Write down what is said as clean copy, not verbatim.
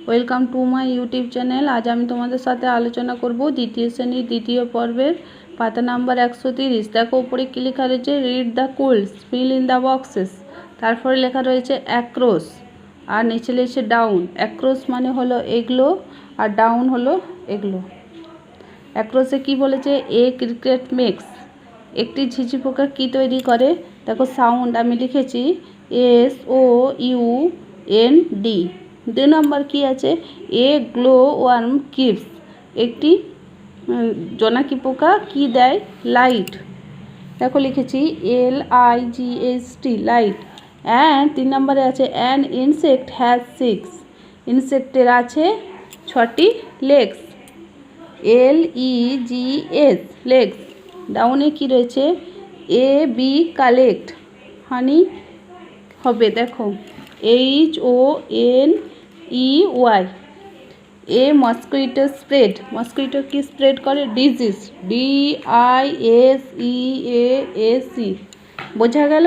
Welcome to my YouTube channel. আজ আমি তোমাদের সাথে আলোচনা করব দ্বিতীয় শ্রেণীর দ্বিতীয় পর্বের পাতা নাম্বার 130। দেখো উপরে কি লেখা রয়েছে, read the কুইলস, fill in the boxes. তারপরে লেখা রয়েছে অ্যাক্রস, আর নিচে রয়েছে ডাউন। অ্যাক্রস মানে হলো এগুলো, আর ডাউন হলো এগুলো। অ্যাক্রসে কি বলেছে, এ ক্রিকেট মেক্স, একটি ঝিঝি পোকা কী তৈরি করে। দেখো সাউন্ড আমি লিখেছি SOUND। 2 নম্বর কি আছে, এ গ্লো ওয়ার্ম কিপস, একটি জোনাকি পোকা কি দেয়, লাইট। দেখো লিখেছি LIGHT, লাইট। অ্যান্ড 3 নম্বরে আছে অ্যান ইনসেক্ট হ্যাজ 6, ইনসেক্টের আছে 6টি লেগস। LEGS, legs. ডাউনে কি রয়েছে, AB কালেক্ট, হানি হবে। দেখো HONEY। এ মস্কুইটো স্প্রেড, মস্কুইটো কি স্প্রেড করে, ডিজিজ, DISEASE। বোঝা গেল।